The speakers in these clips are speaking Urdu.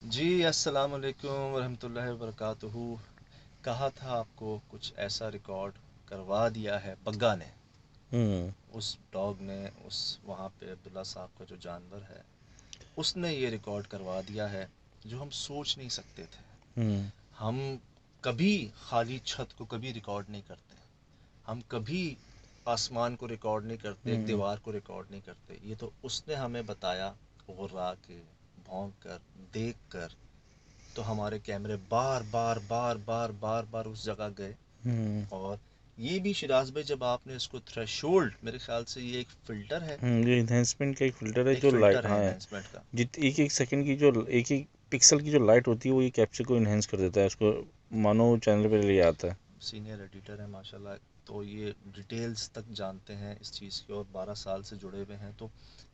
جی السلام علیکم ورحمۃ اللہ وبرکاتہ. کہا تھا آپ کو کچھ ایسا ریکارڈ کروا دیا ہے بگا نے. ہوں اس ڈاگ نے اس وہاں پہ عبداللہ صاحب کا جو جانور ہے اس نے یہ ریکارڈ کروا دیا ہے جو ہم سوچ نہیں سکتے تھے. ہوں ہم کبھی خالی چھت کو کبھی ریکارڈ نہیں کرتے. ہم کبھی آسمان کو ریکارڈ نہیں کرتے, ایک ہوں دیوار کو ریکارڈ نہیں کرتے. یہ تو اس نے ہمیں بتایا غرا کے, بھونک کر, دیکھ کر. تو ہمارے کیمرے بار بار بار بار بار بار اس جگہ گئے. ہوں اور یہ بھی شراز بھائی جب آپ نے اس کو تھریشولڈ, میرے خیال سے یہ ایک فلٹر ہے, یہ انہینسمنٹ کا ایک فلٹر ہے ایک جو لائٹ فلٹر ہے ہاں انہینسمنٹ کا. ایک ایک سیکنڈ کی جو ایک ایک پکسل کی جو لائٹ ہوتی ہے وہ یہ کیپچر کو انہینس کر دیتا ہے, اس کو مانو چینل پہ لے آتا ہے. سینئر ایڈیٹر ہے ماشاء اللہ, تو یہ ڈیٹیلز تک جانتے ہیں اس چیز کی اور 12 سال سے جڑے ہوئے ہیں. تو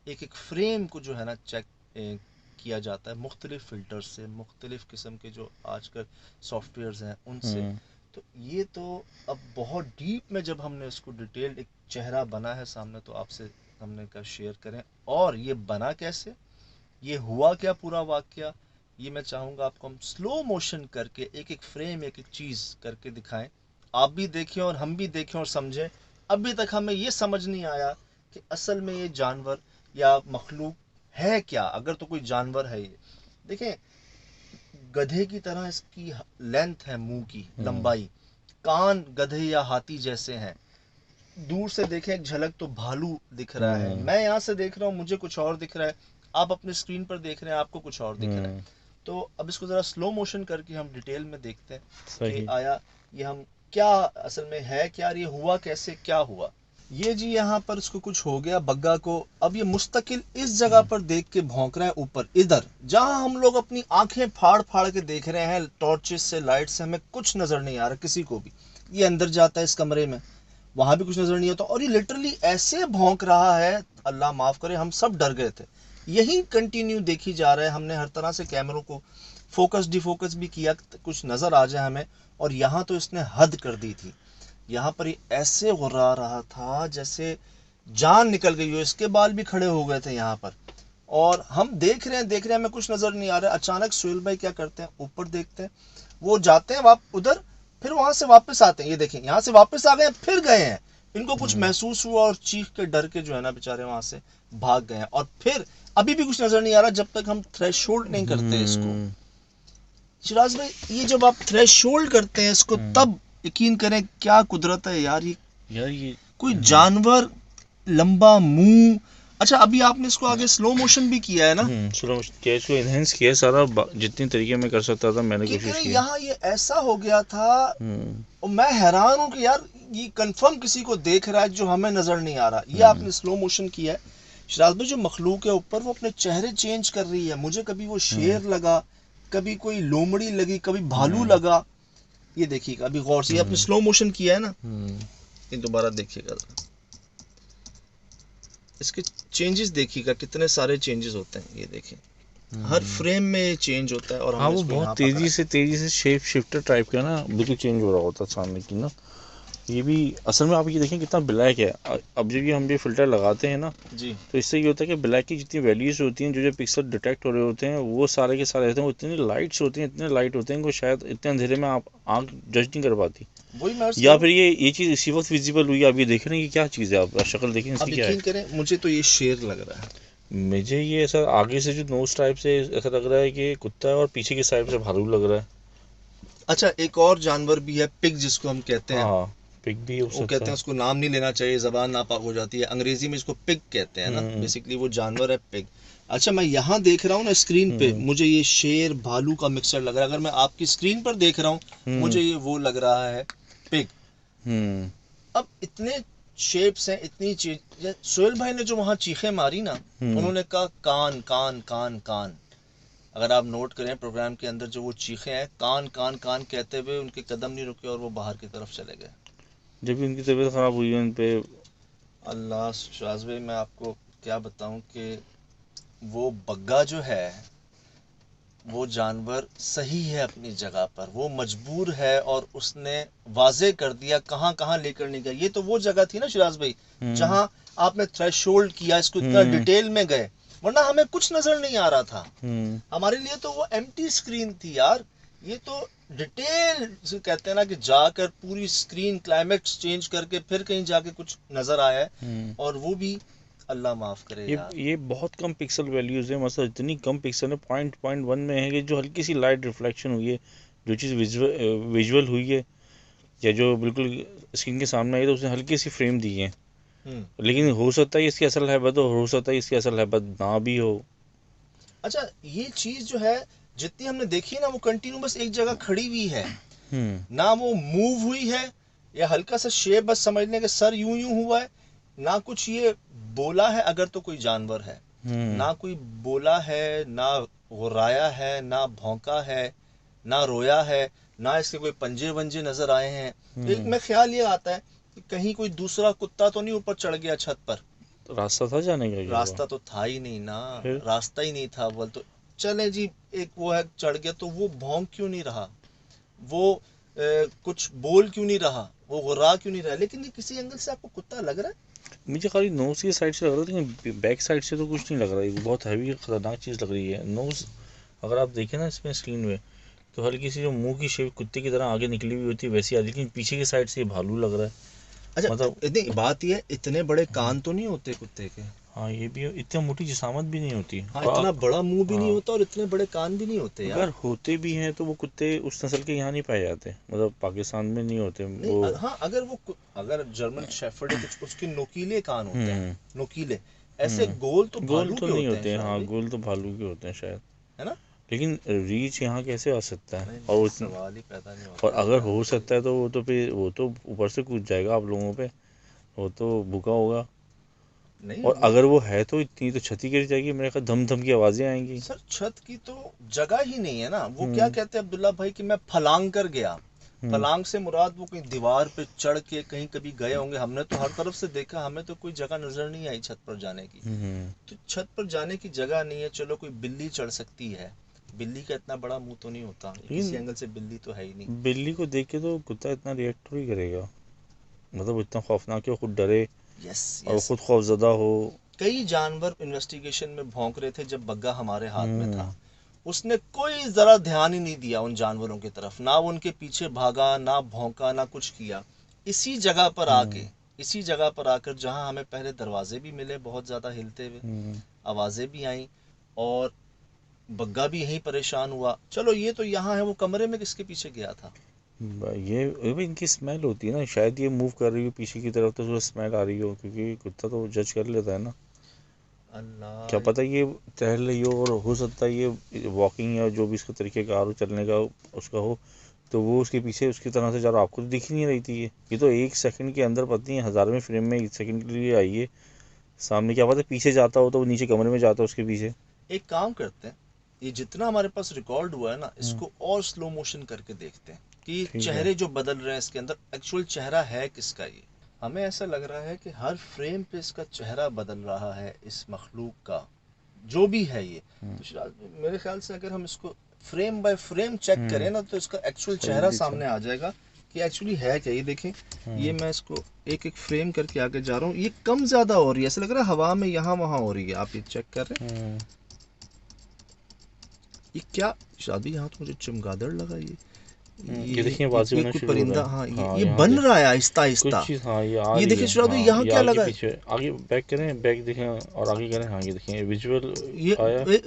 ایک ایک فریم کو جو ہے نا چیک کیا جاتا ہے مختلف فلٹر سے, مختلف قسم کے جو آج کل سافٹ ویئرز ہیں ان سے. ہوں تو یہ تو اب بہت ڈیپ میں جب ہم نے اس کو ڈیٹیلڈ ایک چہرہ بنا ہے سامنے, تو آپ سے ہم نے کہا شیئر کریں. اور یہ بنا کیسے, یہ ہوا کیا پورا واقعہ, یہ میں چاہوں گا آپ کو ہم سلو موشن کر کے ایک ایک فریم, ایک ایک چیز کر کے دکھائیں. آپ بھی دیکھیں اور ہم بھی دیکھیں اور سمجھیں. ابھی تک ہمیں یہ سمجھ نہیں آیا کہ اصل میں یہ جانور یا مخلوق ہے کیا, اگر تو کوئی جانور ہے. یہ دیکھیں گدھے کی طرح اس کی لینتھ ہے, منہ کی ہوں لمبائی, کان گدھے یا ہاتھی جیسے ہیں. دور سے دیکھیں ایک جھلک تو بھالو دکھ رہا ہے, ہوں میں یہاں سے دیکھ رہا ہوں مجھے کچھ اور دکھ رہا ہے, آپ اپنے اسکرین پر دیکھ رہے ہیں آپ کو کچھ اور دکھ رہا ہے. ہوں تو اب اس کو ذرا سلو موشن کر کے ہم ڈیٹیل میں دیکھتے ہیں کہ صحیح. آیا یہ ہم کیا اصل میں ہے کیا, یہ ہوا کیسے, کیا ہوا. یہ جی یہاں پر اس کو کچھ ہو گیا بگا کو. اب یہ مستقل اس جگہ پر دیکھ کے بھونک رہا ہے اوپر, ادھر جہاں ہم لوگ اپنی آنکھیں پھاڑ پھاڑ کے دیکھ رہے ہیں ٹارچز سے, لائٹ سے, ہمیں کچھ نظر نہیں آ رہا کسی کو بھی. یہ اندر جاتا ہے اس کمرے میں, وہاں بھی کچھ نظر نہیں آتا, اور یہ لٹرلی ایسے بھونک رہا ہے, اللہ معاف کرے ہم سب ڈر گئے تھے. یہی کنٹینیو دیکھی جا رہا ہے, ہم نے ہر طرح سے کیمروں کو فوکس ڈی فوکس بھی کیا کچھ نظر آ جائے ہمیں. اور یہاں تو اس نے حد کر دی تھی, یہاں پر یہ ایسے غرا رہا تھا جیسے جان نکل گئی ہو, اس کے بال بھی کھڑے ہو گئے تھے یہاں پر. اور ہم دیکھ رہے ہیں ہمیں کچھ نظر نہیں آ رہا ہے. اچانک سہیل بھائی کیا کرتے ہیں, اوپر دیکھتے ہیں, وہ جاتے ہیں ادھر, پھر وہاں سے واپس آتے ہیں. یہ دیکھیں یہاں سے واپس آ گئے ہیں, پھر گئے ہیں, ان کو کچھ ہوں محسوس ہوا اور چیخ کے ڈر کے جو ہے نا بےچارے وہاں سے بھاگ گئے ہیں. اور پھر ابھی بھی کچھ نظر نہیں آ رہا جب تک ہم تھریش ہولڈ نہیں کرتے اس کو. ہوں شراز بھائی یہ جب آپ تھریش ہولڈ کرتے ہیں اس کو, ہوں تب یقین کریں کیا قدرت ہے یار. یہ یار یہ کوئی جانور, لمبا منہ. اچھا ابھی آپ نے اس کو آگے سلو موشن بھی کیا ہے نا, سلو کیا, اس کو انہینس کیا سارا, جتنی طریقے میں کر سکتا تھا میں نے یقین کوشش کریں کی. یہاں یہ ایسا ہو گیا تھا, ہوں اور میں حیران ہوں کہ یار یہ کنفرم کسی کو دیکھ رہا ہے جو ہمیں نظر نہیں آ رہا. یہ آپ ہوں نے سلو موشن کیا ہے. شراز بھائی جو مخلوق ہے اوپر وہ اپنے چہرے چینج کر رہی ہے. مجھے کبھی وہ ہوں شیر لگا, کبھی کوئی لومڑی لگی, کبھی بھالو ہوں لگا. یہ دیکھیے گا ابھی غور سے, یہ آپ نے سلو موشن کیا ہے نا, ہوں یہ دوبارہ دیکھیے گا, اس کے چینجز دیکھیے گا کتنے سارے چینجز ہوتے ہیں. یہ دیکھیں ہر فریم میں یہ چینج ہوتا ہے, اور ہم ہاں نے وہ اس کو بہت یہاں پکڑا ہے. تیزی سے شیپ شفٹر ٹائپ کا نا, بالکل چینج ہو رہا ہوتا ہے سامنے کی نا. یہ بھی اصل میں آپ یہ دیکھیں کتنا بلیک ہے. اب جب یہ ہم یہ فلٹر لگاتے ہیں نا, جی تو اس سے یہ ہوتا ہے کہ بلیک کی جتنی ویلیوز ہوتی ہیں, جو پکسل ڈیٹیکٹ ہو رہے ہوتے ہیں, وہ سارے کے سارے ہوتے ہیں, وہ اتنی لائٹس ہوتی ہیں, اتنے لائٹ ہوتے ہیں کہ شاید اتنے اندھیرے میں آپ آنکھ جج نہیں کر پاتی. وہی میں عرض یا کروں. پھر یہ چیز اسی وقت ویزیبل ہوئی, آپ یہ دیکھ رہے ہیں کہ کیا چیز ہے, آپ شکل دیکھیں اس اب کی کیا ہے. یقین کریں مجھے تو یہ شیر لگ رہا ہے. مجھے یہ ایسا آگے سے جو نوز ٹائپ سے ایسا لگ رہا ہے کہ کتا ہے, اور پیچھے کی سائڈ سے بھالو لگ رہا ہے. اچھا ایک اور جانور بھی ہے, پگ جس کو ہم کہتے ہیں. ہاں پک بھی ہو وہ سکتا کہتے ہے. ہیں اس کو نام نہیں لینا چاہیے, زبان ناپاک ہو جاتی ہے. انگریزی میں اس کو پگ کہتے ہیں نا, بیسکلی وہ جانور ہے پگ. اچھا میں یہاں دیکھ رہا ہوں نا اسکرین پہ, مجھے یہ شیر بھالو کا مکسچر لگ رہا ہے. اگر میں آپ کی اسکرین پر دیکھ رہا ہوں, مجھے یہ وہ لگ رہا ہے پگ. اب اتنے شیپس ہیں, اتنی چیز. سہیل بھائی نے جو وہاں چیخیں ماری نا, انہوں نے کہا کان کان کان کان. اگر آپ نوٹ کریں پروگرام کے اندر جو وہ چیخیں ہیں, کان کان کان کہتے ہوئے ان کے قدم نہیں رکے اور وہ باہر کی طرف چلے گئے. جب بھی ان کی طبیعت خراب ہوئی ہے ان پہ. اللہ شاز بھائی میں آپ کو کیا بتاؤں کہ وہ بگا جو ہے, وہ جانور صحیح ہے اپنی جگہ پر, وہ مجبور ہے, اور اس نے واضح کر دیا کہاں کہاں لے کر نہیں گیا. یہ تو وہ جگہ تھی نا شراز بھائی جہاں آپ نے تھریش ہولڈ کیا, اس کو اتنا ڈیٹیل میں گئے, ورنہ ہمیں کچھ نظر نہیں آ رہا تھا. ہوں ہمارے لیے تو وہ ایمٹی اسکرین تھی یار. یہ تو ڈیٹیل سے کہتے ہیں نا کہ جا کر پوری اسکرین کلائمیکس چینج کر کے پھر کہیں جا کے کچھ نظر آیا ہے, ہوں اور وہ بھی اللہ معاف کرے یار. یہ بہت کم پکسل ویلیوز ہیں, مثلا اتنی کم پکسل ہے, 0.1 میں ہے کہ جو ہلکی سی لائٹ ریفلیکشن ہوئی ہے, جو چیز ویژول ہوئی ہے یا جو بالکل اسکرین کے سامنے آئی تو اس نے ہلکی سی فریم دی ہے, ہوں. لیکن ہو سکتا ہے اس کی اصل حیبت ہو سکتا ہے اس کی اصل حیبت نہ بھی ہو. اچھا یہ چیز جو ہے جتنی ہم نے دیکھی نا وہ کنٹینیو بس ایک جگہ کھڑی ہوئی ہے, ہوں نہ وہ موو ہوئی ہے, یا ہلکا سا شیپ بس سمجھ لیں کہ سر یوں ہوا ہے, نہ کچھ یہ بولا ہے اگر تو کوئی جانور ہے, نہ کوئی بولا ہے, نہ غرایا ہے, نہ بھونکا ہے, نہ رویا ہے, نہ اس کے کوئی پنجے ونجے نظر آئے ہیں. ایک میں خیال یہ آتا ہے کہ کہیں کوئی دوسرا کتا تو نہیں اوپر چڑھ گیا چھت پر. راستہ تھا جانے کا, راستہ تو تھا ہی نہیں نا, پھر راستہ ہی نہیں تھا. بول تو چلے جی ایک وہ ہے چڑھ گیا, تو وہ بھونک کیوں نہیں رہا, وہ کچھ بول کیوں نہیں رہا, وہ غرا کیوں نہیں رہا. لیکن یہ کسی اینگل سے آپ کو کتا لگ رہا ہے. مجھے خالی نوز کی سائڈ سے لگ رہا ہے, لیکن بیک سائڈ سے تو کچھ نہیں لگ رہا ہے. بہت ہیوی خطرناک چیز لگ رہی ہے. نوز اگر آپ دیکھیں نا اس میں اسکرین میں تو ہلکی سی جو منہ کی شیپ کتے کی طرح آگے نکلی ہوئی ہوتی ہے ویسی آتی ہے, لیکن پیچھے کی سائڈ سے یہ بھالو لگ رہا ہے. اچھا مطلب بات یہ ہے اتنے بڑے کان تو نہیں ہوتے کتے کے. ہاں یہ بھی اتنا موٹی جسامت بھی نہیں ہوتی. ہاں اتنا بڑا منہ بھی نہیں ہوتا اور اتنے بڑے کان بھی نہیں ہوتے یار. اگر ہوتے بھی ہیں تو وہ کتے اس نسل کے یہاں نہیں پائے جاتے, مطلب پاکستان میں نہیں ہوتے وہ. ہاں اگر جرمن شیفرڈ ہے اس کے نوکیلے کان ہوتے ہیں, نوکیلے ایسے گول تو گول بھالو تو کے نہیں ہوتے ہیں. ہاں گول تو بھالو کے ہوتے ہیں شاید, ہے نا, لیکن ریچ یہاں کیسے آ سکتا ہے. اور اور سوال ہی پیدا نہیں ہوتا. اور اگر ہو سکتا ہے تو وہ تو پھر وہ تو اوپر سے کود جائے گا آپ لوگوں پہ, وہ تو بھوکا ہوگا. اور اگر وہ ہے تو اتنی تو چھتی گر جائے گی میرے خیال, دھم دھم کی آوازیں آئیں گی. سر چھت کی تو جگہ ہی نہیں ہے نا. وہ کیا کہتے ہیں عبداللہ بھائی کہ میں پھلانگ کر گیا. پھلانگ سے مراد وہ کوئی دیوار پہ چڑھ کے کہیں کبھی گئے ہوں گے. ہم نے تو ہر طرف سے دیکھا, ہمیں تو کوئی جگہ نظر نہیں آئی چھت پر جانے کی. تو چھت پر جانے کی جگہ نہیں ہے. چلو کوئی بلی چڑھ سکتی ہے, بلی کا اتنا بڑا منہ تو نہیں ہوتا, کسی اینگل سے بلی تو ہے ہی نہیں. بلی کو دیکھ کے تو کتا اتنا ریئیکٹ تھوڑی کرے گا, مطلب اتنا خوفناک ہے, خود ڈرے اور خود خوف زدہ ہو. کئی جانور انویسٹیگیشن میں بھونک رہے تھے جب بگا ہمارے ہاتھ میں تھا. اس نے کوئی ذرا دھیان ہی نہیں دیا ان جانوروں کی طرف, نہ ان کے پیچھے بھاگا, نہ بھونکا, نہ کچھ کیا. اسی جگہ پر آ کر جہاں ہمیں پہلے دروازے بھی ملے بہت زیادہ ہلتے ہوئے, آوازیں بھی آئیں, اور بگا بھی یہیں پریشان ہوا. چلو یہ تو یہاں ہے, وہ کمرے میں کس کے پیچھے گیا تھا. یہ ان کی اسمیل ہوتی ہے نا, شاید یہ موو کر رہی ہو پیچھے کی طرف تو اسمیل آ رہی ہو, کیونکہ کتا تو جج کر لیتا ہے نا. اللہ کیا پتہ یہ ٹہل رہی ہو, اور ہو سکتا ہے یہ واکنگ یا جو بھی اس کا طریقہ کار ہو چلنے کا اس کا ہو, تو وہ اس کے پیچھے اس کی طرح سے جا رہا. آپ کو تو دکھ نہیں رہی تھی. یہ تو ایک سیکنڈ کے اندر پتہ نہیں ہزارویں فریم میں ایک سیکنڈ کے لیے آئی ہے سامنے. کیا پتہ پیچھے جاتا ہو تو وہ نیچے کمرے میں جاتا اس کے پیچھے. ایک کام کرتے ہیں, یہ جتنا ہمارے پاس ریکارڈ ہوا ہے نا, اس کو اور سلو موشن کر کے دیکھتے ہیں کہ یہ چہرے جو بدل رہے ہیں اس کے اندر ایکچوئل چہرہ ہے کس کا. یہ ہمیں ایسا لگ رہا ہے کہ ہر فریم پہ اس کا چہرہ بدل رہا ہے, اس مخلوق کا جو بھی ہے. یہ تو میرے خیال سے اگر ہم اس کو فریم بائی فریم چیک کریں نا تو اس کا ایکچوئل چہرہ سامنے آ جائے گا کہ ایکچولی ہے کیا. یہ دیکھیں, یہ میں اس کو ایک ایک فریم کر کے آگے جا رہا ہوں. یہ کم زیادہ ہو رہی ہے, ایسا لگ رہا ہے ہوا میں یہاں وہاں ہو رہی ہے. آپ یہ چیک کر رہے ہیں, یہ کیا شادی, یہاں تو مجھے چمگادڑ لگا. یہ دیکھیں بازی ہونا شروع ہو پرندہ, رہا ہے. ہاں یہ بن رہا ہے آہستہ آہستہ. یہ دیکھیں شادی یہاں کیا لگا ہے, آگے بیک کریں, بیک دیکھیں اور آگے کریں. ہاں یہ دیکھیں ویژول یہ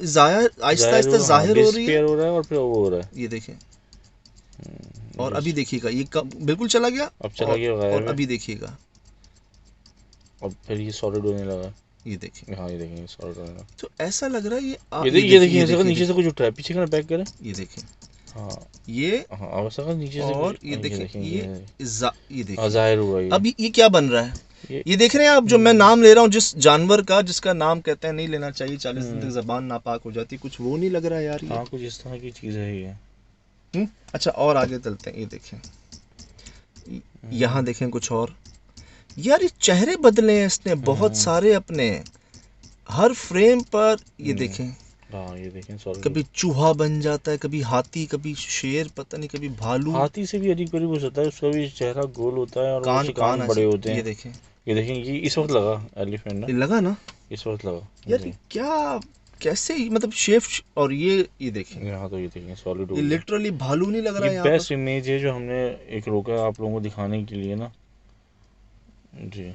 ظاہر آہستہ آہستہ ظاہر ہو رہی ہے, ہو رہا ہے اور پھر وہ ہو رہا ہے. یہ دیکھیں, اور ابھی دیکھیے گا یہ بالکل چلا گیا, اب چلا گیا اور ابھی دیکھیے گا اب پھر یہ سالڈ ہونے لگا. یہ دیکھیں, ہاں یہ دیکھیں یہ سالڈ ہونے لگا. تو ایسا لگ رہا ہے یہ دیکھیں نیچے سے کچھ اٹھ رہا ہے. پیچھے کریں, بیک کریں. یہ دیکھیں, ہاں یہ نیچے سے, اور یہ دیکھیں, یہ دیکھیں ظاہر ہوا. اب یہ کیا بن رہا ہے, یہ دیکھ رہے ہیں آپ جو میں نام لے رہا ہوں جس جانور کا, جس کا نام کہتے ہیں نہیں لینا چاہیے, 40 دن تک زبان ناپاک ہو جاتی, کچھ وہ نہیں لگ رہا ہے یار. ہاں کچھ اس طرح کی چیز ہے یہ. اچھا اور آگے چلتے ہیں. یہ دیکھیں, یہاں دیکھیں کچھ اور. یار یہ چہرے بدلے ہیں اس نے بہت سارے اپنے ہر فریم پر. یہ دیکھیں, یہ دیکھیں کبھی چوہا بن جاتا ہے, کبھی ہاتھی, کبھی شیر, پتہ نہیں کبھی بھالو. ہاتھی سے بھی عجیب قریب ہو سکتا ہے, اس کا بھی چہرہ گول ہوتا ہے اور کان بڑے ہوتے ہیں. یہ دیکھیں, یہ دیکھیں, یہ اس وقت لگا ایلیفینٹ لگا نا, اس وقت لگا یار جی. کیا کیسے مطلب شیف، اور یہ دیکھیں یہاں تو یہ دیکھیں سالڈ ہو یہ گیا. لٹرلی بھالو نہیں لگ رہا ہے یہ یہاں بیسٹ پر. امیج ہے جو ہم نے ایک روکا آپ لوگوں کو دکھانے کے لیے نا. جی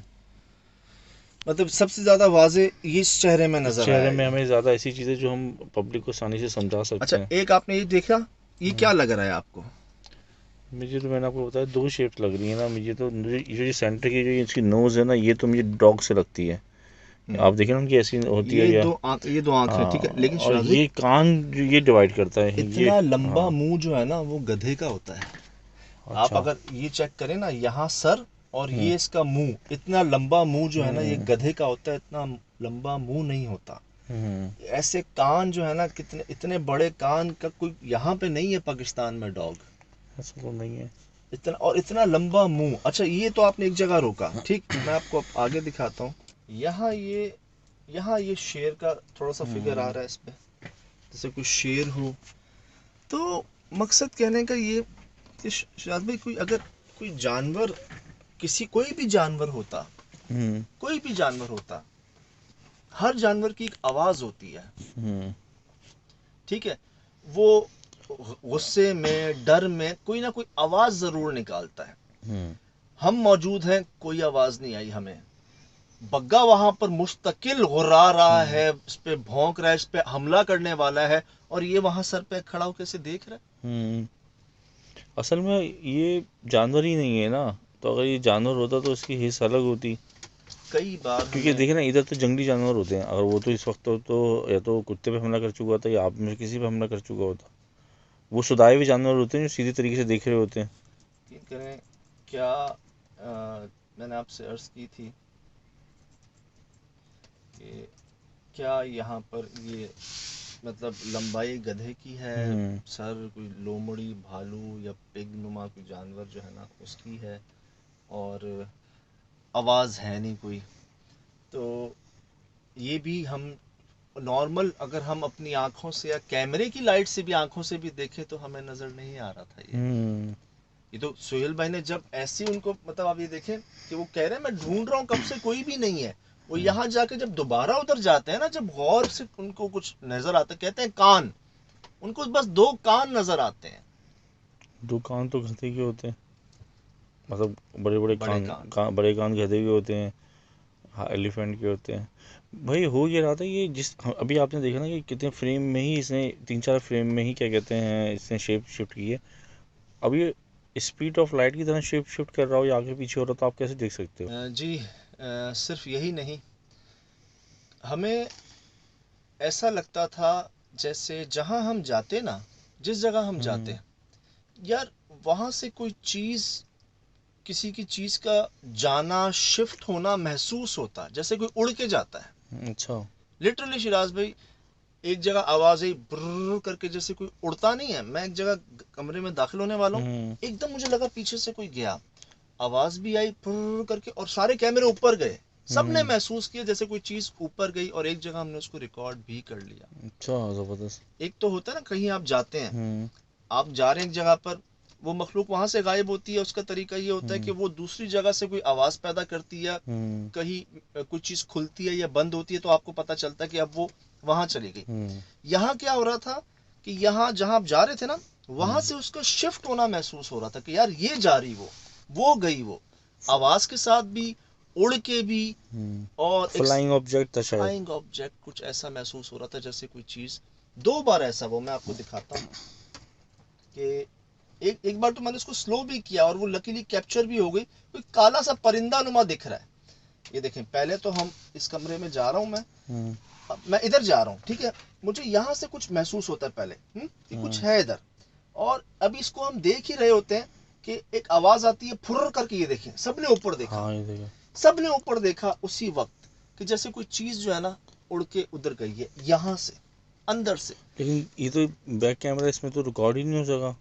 مطلب سب سے زیادہ واضح یہ اس چہرے میں اس نظر چہرے آیا میں یہ. ہمیں زیادہ ایسی چیزیں جو ہم پبلک کو آسانی سے سمجھا اچھا سکتے ہیں. ایک آپ نے یہ دیکھا، یہ کیا لگ رہا ہے آپ کو؟ مجھے تو میں نے آپ کو بتایا 2 شیپس لگ رہی ہیں نا. مجھے تو یہ سینٹر کی جو اس کی نوز ہے نا یہ تو مجھے ڈاگ سے لگتی ہے. آپ دیکھیں نا ان کی ایسی ہوتی ہے یہ یا یہ دو آنکھیں ہاں. ٹھیک ہے، لیکن اور شراز بھائی یہ کان جو یہ ڈیوائڈ کرتا ہے یہ. اتنا لمبا ہاں منہ جو ہے نا وہ گدھے کا ہوتا ہے. آپ اچھا. اگر یہ چیک کریں نا یہاں سر اور یہ اس کا منہ، اتنا لمبا منہ جو ہے نا یہ گدھے کا ہوتا ہے، اتنا لمبا منہ نہیں ہوتا. ایسے کان جو ہے نا کتنے اتنے بڑے کان کا کوئی یہاں پہ نہیں ہے پاکستان میں ڈاگ. ایسا تو نہیں ہے. اتنا اور اتنا لمبا منہ. اچھا یہ تو آپ نے ایک جگہ روکا، ٹھیک میں آپ کو آگے دکھاتا ہوں. یہاں یہ شیر کا تھوڑا سا فگر آ رہا ہے اس پہ، جیسے کوئی شیر ہو. تو مقصد کہنے کا یہ کہ شاید بھائی کوئی جانور، کوئی بھی جانور ہوتا، ہر جانور کی ایک آواز ہوتی ہے. ٹھیک ہے، وہ غصے میں ڈر میں کوئی نہ کوئی آواز ضرور نکالتا ہے. ہم موجود ہیں، کوئی آواز نہیں آئی ہمیں. بگا وہاں پر مستقل غرا رہا ہے، اس پہ بھونک رہا ہے، اس پہ حملہ کرنے والا ہے، اور یہ وہاں سر پہ کھڑا ہو کیسے دیکھ رہا ہے. اصل میں یہ جانور ہی نہیں ہے نا. تو اگر یہ جانور ہوتا تو اس کی حص الگ ہوتی. کئی بار کیونکہ دیکھیں نا ادھر تو جنگلی جانور ہوتے ہیں. اگر وہ تو اس وقت تو یا تو کتے پہ حملہ کر چکا ہوتا یا آپ میں کسی پہ حملہ کر چکا ہوتا. وہ سدائے ہوئے جانور ہوتے ہیں جو سیدھی طریقے سے دیکھ رہے ہوتے ہیں. یقین کریں کیا میں نے آپ سے عرض کی تھی کہ کیا یہاں پر یہ مطلب لمبائی گدھے کی ہے، سر کوئی لومڑی بھالو یا پگ نما کوئی جانور جو ہے نا اس کی ہے، اور آواز ہے نہیں کوئی. تو یہ بھی ہم نارمل اگر ہم اپنی آنکھوں سے یا کیمرے کی لائٹ سے بھی آنکھوں سے بھی دیکھیں تو ہمیں نظر نہیں آ رہا تھا. یہ تو سہیل بھائی نے جب ایسی ان کو مطلب آپ یہ دیکھیں کہ وہ کہہ رہے ہیں میں ڈھونڈ رہا ہوں کب سے کوئی بھی نہیں ہے. وہ یہاں جا کے جب دوبارہ ادھر جاتے ہیں نا، جب غور سے ان کو کچھ نظر آتا ہے، کہتے ہیں کان، ان کو بس 2 کان نظر آتے ہیں. 2 کان تو گدھے کے ہوتے ہیں، مطلب بڑے بڑے کان گدھے کے ہوتے ہیں، ایلیفینٹ کے ہوتے ہیں. بھائی ہو یہ رہا تھا یہ جس ابھی آپ نے دیکھا نا کہ کتنے فریم میں ہی اس نے 3-4 فریم میں ہی کیا کہتے ہیں اس نے شیپ شفٹ کی ہے. اب یہ اسپیڈ آف لائٹ کی طرح شیپ شفٹ کر رہا ہو یا آگے پیچھے ہو رہا تو آپ کیسے دیکھ سکتے ہو؟ جی صرف یہی نہیں، ہمیں ایسا لگتا تھا جیسے جہاں ہم جاتے نا، جس جگہ ہم جاتے یار وہاں سے کوئی چیز، کسی کی چیز کا جانا شفٹ ہونا محسوس ہوتا، جیسے کوئی اڑ کے جاتا ہے. اچھا. لٹرلی شراز بھائی ایک جگہ آواز آئی برر کر کے، جیسے کوئی اڑتا نہیں ہے. میں ایک جگہ کمرے میں داخل ہونے والا ہوں، ایک دم مجھے لگا پیچھے سے کوئی گیا، آواز بھی آئی برر کر کے، اور سارے کیمرے اوپر گئے. سب نے محسوس کیا جیسے کوئی چیز اوپر گئی، اور ایک جگہ ہم نے اس کو ریکارڈ بھی کر لیا. اچھا زبردست. ایک تو ہوتا ہے نا کہیں آپ جاتے ہیں، آپ جا رہے ہیں ایک جگہ پر، وہ مخلوق وہاں سے غائب ہوتی ہے، اس کا طریقہ یہ ہوتا ہے کہ وہ دوسری جگہ سے کوئی آواز پیدا کرتی ہے، کہیں کوئی چیز کھلتی ہے یا بند ہوتی ہے، تو آپ کو پتہ چلتا ہے کہ اب وہ وہاں چلی گئی. یہاں کیا ہو رہا تھا کہ یہاں جہاں آپ جا رہے تھے نا، وہاں سے اس کا شفٹ ہونا محسوس ہو رہا تھا کہ یار یہ جا رہی، وہ گئی، وہ آواز کے ساتھ بھی، اڑ کے بھی، اور فلائنگ آبجیکٹ تھا شاید. فلائنگ آبجیکٹ کچھ ایسا محسوس ہو رہا تھا جیسے کوئی چیز. 2 بار ایسا وہ میں آپ کو دکھاتا ہوں کہ ایک بار تو میں نے اس کو سلو بھی کیا اور وہ لکیلی کیپچر بھی ہو گئی. کوئی کالا سا پرندہ نما دکھ رہا ہے. یہ دیکھیں پہلے تو ہم اس کمرے میں جا رہا ہوں، میں ادھر جا رہا ہوں، ٹھیک ہے، مجھے یہاں سے کچھ محسوس ہوتا ہے پہلے کہ کچھ ہے ادھر، اور ابھی اس کو ہم دیکھ ہی رہے ہوتے ہیں کہ ایک آواز آتی ہے پھر کر کے. یہ دیکھیں سب نے اوپر دیکھا، سب نے اوپر دیکھا اسی وقت کہ جیسے کوئی چیز جو ہے نا اڑ کے ادھر گئی ہے یہاں سے اندر سے. لیکن یہ تو بیک کیمرہ اس میں تو ریکارڈ ہی نہیں ہو سکا.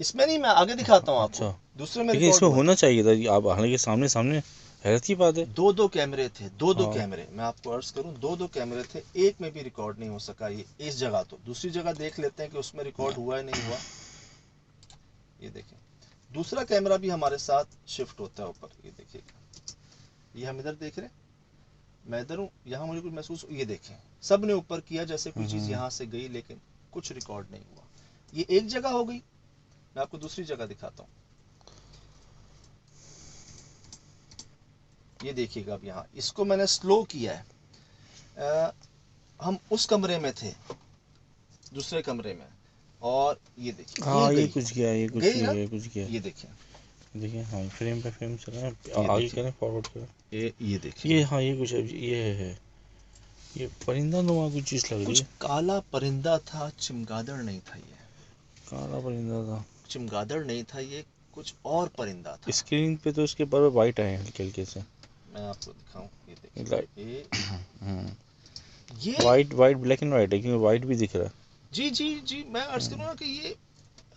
اس میں نہیں، میں آگے دکھاتا ہوں آپ کو. اچھا. دوسرے میں لیکن اس ریکارڈ میں ہوا ہونا چاہیے تھا آپ حالانکہ سامنے حیرت کی بات ہے. 2 کیمرے تھے، 2 کیمرے، میں آپ کو عرض کروں 2 کیمرے تھے، ایک میں بھی ریکارڈ نہیں ہو سکا. یہ اس جگہ تو دوسری جگہ دیکھ لیتے ہیں کہ اس میں ریکارڈ ہوا ہے نہیں ہوا. یہ دیکھیں دوسرا کیمرہ بھی ہمارے ساتھ شفٹ ہوتا ہے اوپر. یہ دیکھیے گا، یہ ہم ادھر دیکھ رہے ہیں، میں ادھر ہوں, یہاں مجھے کچھ محسوس, یہ دیکھیں سب نے اوپر کیا جیسے کوئی چیز یہاں سے گئی لیکن کچھ ریکارڈ نہیں ہوا. یہ ایک جگہ ہو گئی. میں آپ کو دوسری جگہ دکھاتا ہوں. یہ دیکھیے گا اب یہاں اس کو میں نے سلو کیا ہے. ہم اس کمرے میں تھے, دوسرے کمرے میں, اور یہ دیکھیں ہاں یہ گئی کچھ گیا, یہ کچھ گئی نا, گیا, یہ کچھ گیا. یہ دیکھیں دیکھیں ہاں فریم پہ فریم چل رہا ہے, یہ آگے دیکھیں, کریں فارورڈ کریں. یہ دیکھیں یہ ہاں یہ کچھ یہ ہے, یہ پرندہ نما کچھ چیز لگ رہی کچھ ہے. کالا پرندہ تھا, چمگادڑ نہیں تھا. یہ کالا پرندہ تھا, چمگادڑ نہیں تھا, یہ کچھ اور پرندہ تھا. اسکرین پہ تو اس کے پر وائٹ آئے ہیں ہلکے ہلکے سے. میں آپ کو دکھاؤں, یہ دیکھیں یہ white white black and white ہے, کیونکہ وائٹ بھی دکھ رہا ہے. جی جی جی, میں عرض کروں گا کہ یہ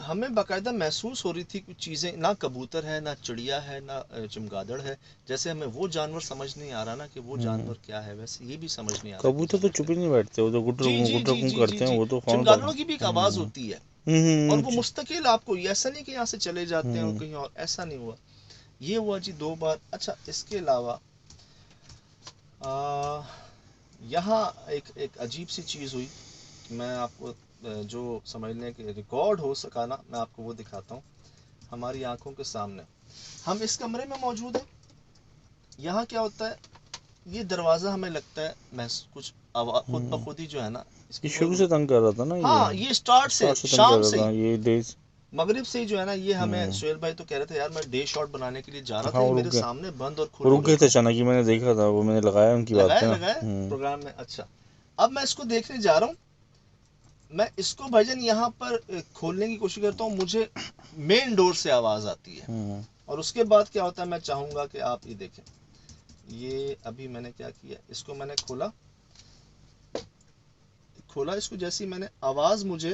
ہمیں باقاعدہ محسوس ہو رہی تھی کچھ چیزیں, نہ کبوتر ہے, نہ چڑیا ہے, نہ چمگادڑ ہے. جیسے ہمیں وہ جانور سمجھ نہیں آ رہا نا کہ وہ جانور کیا ہے, ویسے یہ بھی سمجھ نہیں آ رہا کہ کبوتر تو جانور چپ کیا ہی نہیں بیٹھتے, وہ تو گٹر جی جی گٹر جی گوں جی جی کرتے ہیں, جی, وہ تو فون چمگادڑوں کی بھی ایک آواز ہوتی ہے, اور وہ پر. مستقل آپ کو, ایسا نہیں کہ یہاں سے چلے جاتے ہیں اور کہیں اور, ایسا نہیں ہوا. یہ ہوا جی 2 بار. اچھا اس کے علاوہ یہاں ایک عجیب سی چیز ہوئی. میں آپ کو جو سمجھ لیں کہ ریکارڈ ہو سکا نا, میں آپ کو وہ دکھاتا ہوں. ہماری آنکھوں کے سامنے ہم اس کمرے میں موجود ہیں. یہاں کیا ہوتا ہے, یہ دروازہ ہمیں لگتا ہے کچھ خود بخود ہی جو ہے نا, اس یہ کی شروع سے تنگ کر رہا تھا نا, ہاں یہ اسٹارٹ سے تنگ کر شام رہا سے تھا ہی, یہ ڈیز. مغرب سے ہی جو ہے نا, یہ ہمیں سہیل بھائی تو کہہ رہے تھے یار میں ڈے شاٹ بنانے کے لیے جا رہا تھا, ہاں یہ وہ میرے رک گئے, سامنے بند اور کھل وہ ہو رک گئی. گئے تھے اچانک, میں نے دیکھا تھا, وہ میں نے لگایا ان کی بات پہ نا. پروگرام میں. اچھا اب میں اس کو دیکھنے جا رہا ہوں. میں اس کو بھائی جان یہاں پر کھولنے کی کوشش کرتا ہوں, مجھے مین ڈور سے آواز آتی ہے. اور اس کے بعد کیا ہوتا ہے, میں چاہوں گا کہ آپ یہ دیکھیں. یہ ابھی میں نے کیا کیا, اس کو میں نے کھولا اس کو, جیسی میں نے آواز مجھے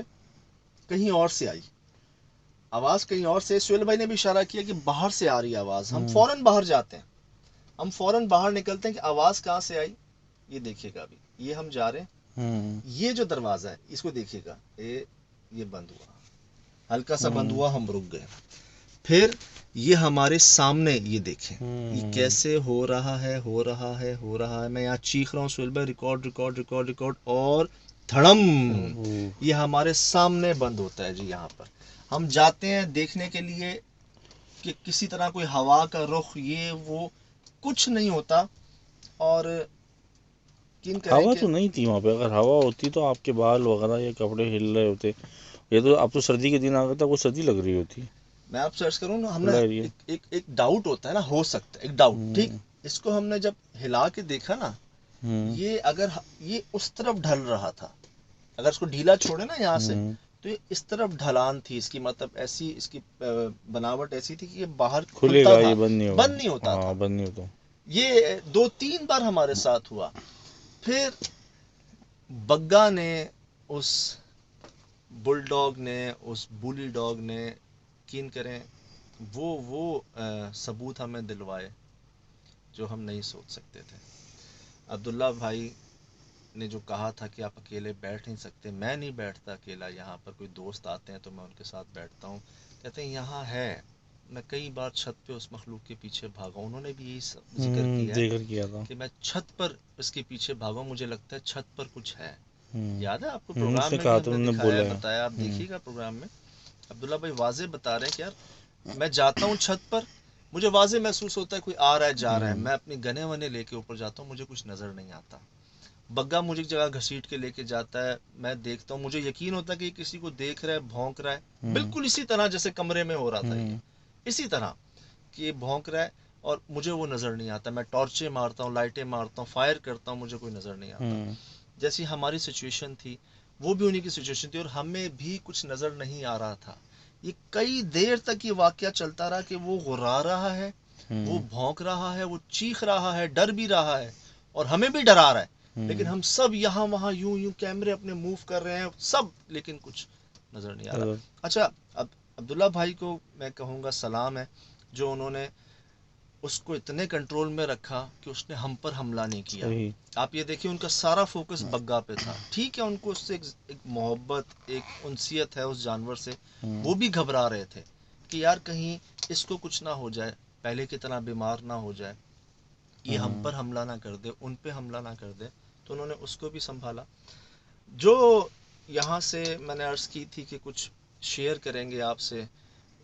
کہیں اور سے آئی, آواز کہیں اور سے. سہیل بھائی نے بھی اشارہ کیا کہ باہر سے آ رہی آواز. ہم فوراً باہر جاتے ہیں, ہم فوراً باہر نکلتے ہیں کہ آواز کہاں سے آئی. یہ دیکھیے گا ابھی, یہ ہم جا رہے ہیں, یہ جو دروازہ ہے اس کو دیکھیے گا, یہ بند ہوا, ہلکا سا بند ہوا, ہم رک گئے. پھر یہ ہمارے سامنے, یہ دیکھیں یہ کیسے ہو رہا ہے, ہو رہا ہے, ہو رہا ہے. میں یہاں چیخ رہا ہوں سہیل بھائی, ریکارڈ ریکارڈ ریکارڈ ریکارڈ, اور دھڑم یہ ہمارے سامنے بند ہوتا ہے. جی یہاں پر ہم جاتے ہیں دیکھنے کے لیے کہ کسی طرح کوئی ہوا کا رخ, یہ وہ کچھ نہیں ہوتا. اور یقین کریں ہوا کہ تو نہیں تھی وہاں پہ, اگر ہوا ہوتی تو آپ کے بال وغیرہ یا کپڑے ہل رہے ہوتے. یہ تو اب تو سردی کے دن آ گیا تھا, وہ سردی لگ رہی ہوتی. میں آپ سرچ کروں نا, ہم نے کھلا ایریا. ایک ڈاؤٹ ہوتا ہے نا, ہو سکتا ہے ایک ڈاؤٹ, ٹھیک. اس کو ہم نے جب ہلا کے دیکھا نا, یہ اگر یہ اس طرف ڈھل رہا تھا, اگر اس کو ڈھیلا چھوڑے نا یہاں سے, تو یہ اس طرف ڈھلان تھی اس کی, مطلب ایسی اس کی بناوٹ ایسی تھی کہ یہ باہر کھلے کھلتا گا, تھا, یہ بند نہیں ہوگا. بند نہیں ہوتا تھا. بند نہیں ہوتا. یہ 2-3 بار ہمارے ساتھ ہوا. پھر بگا نے, اس بل ڈاگ نے, اس بولی ڈاگ نے, یقین کریں وہ ثبوت ہمیں دلوائے جو ہم نہیں سوچ سکتے تھے. عبداللہ بھائی نے جو کہا تھا کہ آپ اکیلے بیٹھ نہیں سکتے, میں نہیں بیٹھتا اکیلا, یہاں پر کوئی دوست آتے ہیں تو میں ان کے ساتھ بیٹھتا ہوں. کہتے ہیں یہاں ہے. میں کئی بار چھت پہ اس مخلوق کے پیچھے بھاگا, انہوں نے بھی یہی ذکر کیا ہے کہ میں چھت پر اس کے پیچھے بھاگا, مجھے لگتا ہے چھت پر کچھ ہے. یاد ہے آپ کو اس پروگرام نے میں بھی کہا ہم تو نے انہوں دکھایا ہے, بولا بتایا, آپ دیکھیے گا پروگرام میں. عبداللہ بھائی واضح بتا رہے ہیں کہ یار میں جاتا ہوں چھت پر, مجھے واضح محسوس ہوتا ہے کوئی آ رہا ہے جا رہا ہے, میں اپنی گنے ونے لے کے اوپر جاتا ہوں, مجھے کچھ نظر نہیں آتا. بگا مجھے ایک جگہ گھسیٹ کے لے کے جاتا ہے, میں دیکھتا ہوں, مجھے یقین ہوتا ہے کہ یہ کسی کو دیکھ رہا ہے, بھونک رہا ہے, بالکل اسی طرح جیسے کمرے میں ہو رہا تھا. یہ اسی طرح کہ یہ بھونک رہا ہے اور مجھے وہ نظر نہیں آتا. میں ٹارچیں مارتا ہوں, لائٹیں مارتا ہوں, فائر کرتا ہوں, مجھے کوئی نظر نہیں آتا. جیسی ہماری سچویشن تھی وہ بھی انہی کی سچویشن تھی, اور ہمیں بھی کچھ نظر نہیں آ رہا تھا. یہ کئی دیر تک یہ واقعہ چلتا رہا کہ وہ غرا رہا ہے, وہ بھونک رہا ہے, وہ چیخ رہا ہے, ڈر بھی رہا ہے, اور ہمیں بھی ڈرا رہا ہے. لیکن ہم سب یہاں وہاں یوں کیمرے اپنے موو کر رہے ہیں سب, لیکن کچھ نظر نہیں آ رہا. اچھا اب عبداللہ بھائی کو میں کہوں گا سلام ہے, جو انہوں نے اس کو اتنے کنٹرول میں رکھا کہ اس نے ہم پر حملہ نہیں کیا. آپ یہ دیکھیں ان کا سارا فوکس بگا پہ تھا. ٹھیک ہے ان کو اس سے ایک محبت, ایک انسیت ہے اس جانور سے, وہ بھی گھبرا رہے تھے کہ یار کہیں اس کو کچھ نہ ہو جائے, پہلے کی طرح بیمار نہ ہو جائے. یہ ہم پر حملہ نہ کر دے، ان پہ حملہ نہ کر دے، تو انہوں نے اس کو بھی سنبھالا. جو یہاں سے میں نے عرض کی تھی کہ کچھ شیئر کریں گے آپ سے،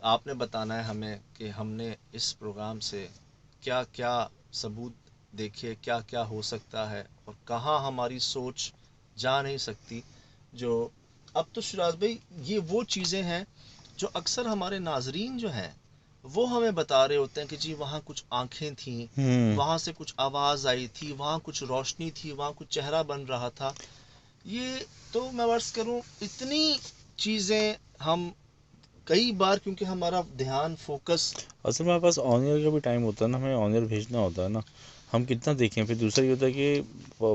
آپ نے بتانا ہے ہمیں کہ ہم نے اس پروگرام سے کیا کیا ثبوت دیکھے، کیا کیا ہو سکتا ہے اور کہاں ہماری سوچ جا نہیں سکتی. جو اب تو شراز بھائی یہ وہ چیزیں ہیں جو اکثر ہمارے ناظرین جو ہیں وہ ہمیں بتا رہے ہوتے ہیں کہ جی وہاں کچھ آنکھیں تھیں، وہاں سے کچھ آواز آئی تھی، وہاں کچھ روشنی تھی، وہاں کچھ چہرہ بن رہا تھا. یہ تو میں عرض کروں اتنی چیزیں ہم کئی بار، کیونکہ ہمارا دھیان فوکس اصل میں ہمارے پاس آن ایئر کا بھی ٹائم ہوتا ہے نا، ہمیں آن ایئر بھیجنا ہوتا ہے نا، ہم کتنا دیکھیں. پھر دوسرا یہ ہوتا ہے کہ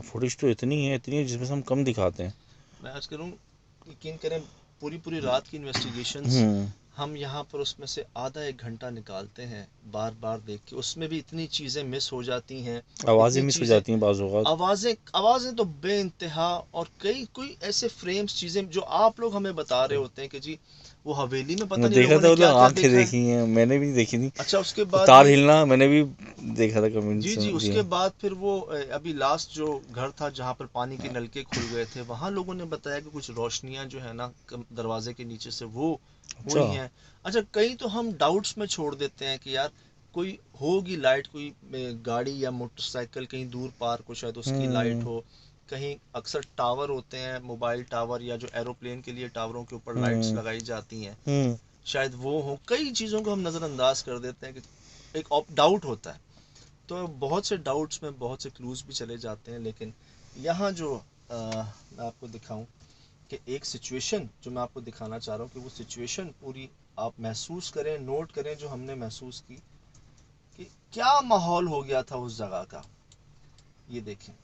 فوٹیج تو اتنی ہے جس میں سے ہم کم دکھاتے ہیں. میں عرض کروں یقین کریں پوری رات کی انویسٹیگیشنز ہم یہاں پر اس میں سے آدھا ایک گھنٹہ نکالتے ہیں بار بار دیکھ کے، اس میں بھی اتنی چیزیں مس ہو جاتی ہیں، آوازیں اتنی مس ہو چیزیں، جاتی ہیں بعض اوقات. آوازیں تو بے انتہا، اور کوئی ایسے فریمز چیزیں جو آپ لوگ ہمیں بتا رہے ہوتے ہیں کہ جی وہ حویلی میں پتہ میں نہیں دیکھا لوگوں تھا نے کیا مطلب کیا آنکھیں دیکھا ہے. دیکھی ہیں، میں نے بھی دیکھی تھی. اچھا اس کے بعد تار بھی ہلنا میں نے بھی دیکھا تھا کمنٹس. جی اس کے بعد پھر وہ ابھی لاسٹ جو گھر تھا جہاں پر پانی کے نلکے کھل گئے تھے، وہاں لوگوں نے بتایا کہ کچھ روشنیاں جو ہے نا دروازے کے نیچے سے وہ ہوئی ہیں. اچھا کہیں تو ہم ڈاؤٹس میں چھوڑ دیتے ہیں کہ یار کوئی ہوگی لائٹ، کوئی گاڑی یا موٹر سائیکل کہیں دور پارک ہو، شاید اس کی لائٹ ہو. کہیں اکثر ٹاور ہوتے ہیں، موبائل ٹاور یا جو ایروپلین کے لیے ٹاوروں کے اوپر لائٹس لگائی جاتی ہیں، شاید وہ ہو. کئی چیزوں کو ہم نظر انداز کر دیتے ہیں کہ ایک ڈاؤٹ ہوتا ہے. تو بہت سے ڈاؤٹس میں بہت سے کلوز بھی چلے جاتے ہیں. لیکن یہاں جو میں آپ کو دکھاؤں کہ ایک سچویشن جو میں آپ کو دکھانا چاہ رہا ہوں کہ وہ سچویشن پوری آپ محسوس کریں، نوٹ کریں جو ہم نے محسوس کی کہ کیا ماحول ہو گیا تھا اس جگہ کا. یہ دیکھیں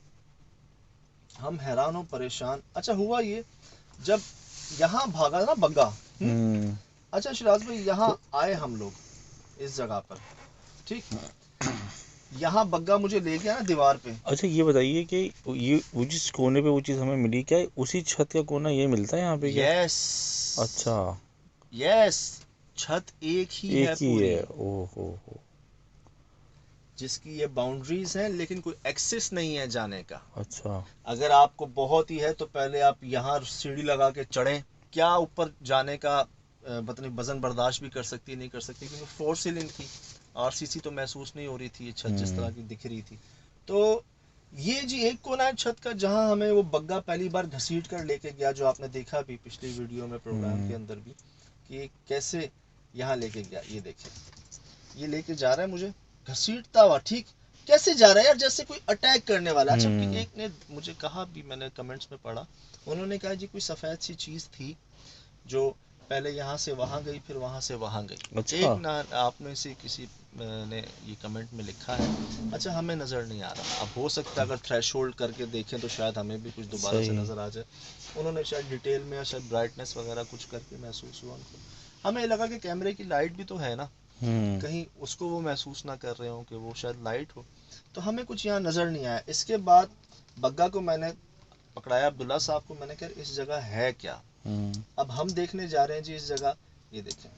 ہم حیران و پریشان. اچھا ہوا یہ جب یہاں بھاگا نا بگا. اچھا شراز بھائی یہاں آئے ہم لوگ اس جگہ پر، ٹھیک، یہاں بگا مجھے لے گیا نا دیوار پہ. اچھا یہ بتائیے کہ یہ وہ جس کونے پہ وہ چیز ہمیں ملی، کیا اسی چھت کا کونا یہ ملتا ہے یہاں پہ کیا؟ یس اچھا یس چھت ایک ہی ہے پوری، او ہو جس کی یہ باؤنڈریز ہیں، لیکن کوئی ایکسس نہیں ہے جانے کا. اچھا اگر آپ کو بہت ہی ہے تو پہلے آپ یہاں سیڑھی لگا کے چڑھیں. کیا اوپر جانے کا پتہ نہیں وزن برداشت بھی کر سکتی نہیں کر سکتی، کیونکہ 4 سیلنگ تھی، آر سی سی تو محسوس نہیں ہو رہی تھی، یہ چھت جس طرح کی دکھ رہی تھی. تو یہ جی ایک کونا ہے چھت کا جہاں ہمیں وہ بگا پہلی بار گھسیٹ کر لے کے گیا، جو آپ نے دیکھا بھی پچھلی ویڈیو میں پروگرام کے اندر بھی کہ کیسے یہاں لے کے گیا. یہ دیکھیں یہ لے کے جا رہا ہے مجھے گھسیٹتا ہوا، ٹھیک کیسے جا رہا ہے یار جیسے کوئی اٹیک کرنے والا. اچھا ایک نے مجھے کہا بھی، میں نے کمنٹس میں پڑھا، انہوں نے کہا جی کوئی سفید سی چیز تھی جو پہلے یہاں سے وہاں گئی پھر وہاں سے وہاں گئی. ایک نہ آپ میں سے کسی نے یہ کمنٹ میں لکھا ہے. اچھا ہمیں نظر نہیں آ رہا، اب ہو سکتا ہے اگر تھریش ہولڈ کر کے دیکھیں تو شاید ہمیں بھی کچھ دوبارہ سے نظر آ جائے. انہوں نے شاید ڈیٹیل میں شاید برائٹنس وغیرہ کچھ کر کے محسوس ہوا ان کو. ہمیں لگا کہ کیمرے کی لائٹ بھی تو ہے نا، کہیں اس کو وہ محسوس نہ کر رہے ہوں کہ وہ شاید لائٹ ہو. تو ہمیں کچھ یہاں نظر نہیں آیا. اس کے بعد بگا کو میں نے پکڑایا، عبداللہ صاحب کو، میں نے کہا اس جگہ ہے کیا. اب ہم دیکھنے جا رہے ہیں جی اس جگہ. یہ دیکھیں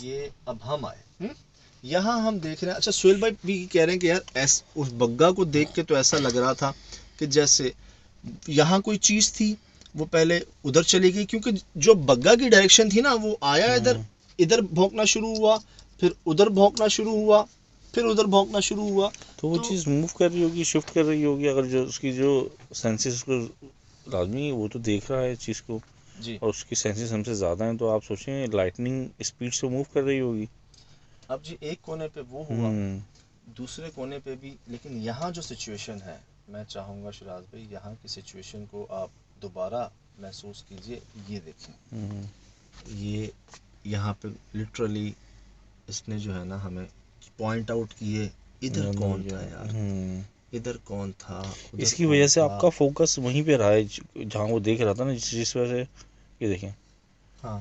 یہ اب ہم آئے یہاں ہم دیکھ رہے ہیں. اچھا سہیل بھائی بھی کہہ رہے ہیں کہ یار اس بگا کو دیکھ کے تو ایسا لگ رہا تھا کہ جیسے یہاں کوئی چیز تھی وہ پہلے ادھر چلی گئی، کیونکہ جو بگا کی ڈائریکشن تھی نا وہ آیا ادھر بھونکنا شروع ہوا، پھر ادھر بھونکنا شروع ہوا، پھر ادھر بھونکنا شروع ہوا. تو وہ چیز موو کر رہی ہوگی، شفٹ کر رہی ہوگی. اگر جو اس کی جو سینسز کو لازمی ہے وہ تو دیکھ رہا ہے اس چیز کو جی، اور اس کی سینسز ہم سے زیادہ ہیں، تو آپ سوچیں لائٹننگ اسپیڈ سے موو کر رہی ہوگی. اب جی ایک کونے پہ وہ ہوا، دوسرے کونے پہ بھی. لیکن یہاں جو سچویشن ہے میں چاہوں گا شراز بھائی یہاں کی سچویشن کو آپ دوبارہ محسوس کیجئے. یہ دیکھیں یہ یہاں پہ لٹرلی اس نے جو ہے نا ہمیں پوائنٹ آؤٹ کیے ادھر کون تھا یار، ادھر کون تھا. اس کی وجہ سے آپ کا فوکس وہیں پہ رہا ہے جہاں وہ دیکھ رہا تھا نا، جس وجہ سے. یہ دیکھیں ہاں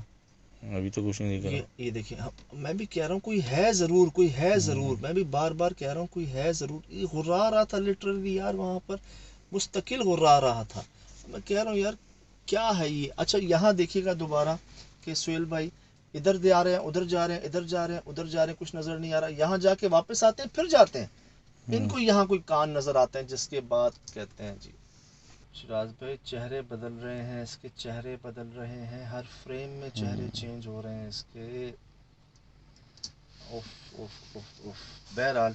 ابھی تو کچھ نہیں دیکھ رہا. یہ دیکھیں میں بھی کہہ رہا ہوں کوئی ہے ضرور، کوئی ہے ضرور. میں بھی بار بار کہہ رہا ہوں کوئی ہے ضرور. یہ غرا رہا تھا لٹرلی یار، وہاں پر مستقل غرا رہا تھا. میں کہہ رہا ہوں یار کیا ہے یہ. اچھا یہاں دیکھیے گا دوبارہ کہ سہیل بھائی ادھر جا رہے ہیں، ادھر جا رہے ہیں، ادھر جا رہے ہیں، ادھر جا رہے ہیں، کچھ نظر نہیں آ رہا. یہاں جا کے واپس آتے ہیں، پھر جاتے ہیں. ان کو یہاں کوئی کان نظر آتے ہیں جس کے بعد کہتے ہیں جی شراز بھائی چہرے بدل رہے ہیں اس کے، چہرے بدل رہے ہیں، ہر فریم میں چہرے چینج ہو رہے ہیں اس کے. اوف اوف اوف اوف. بہرحال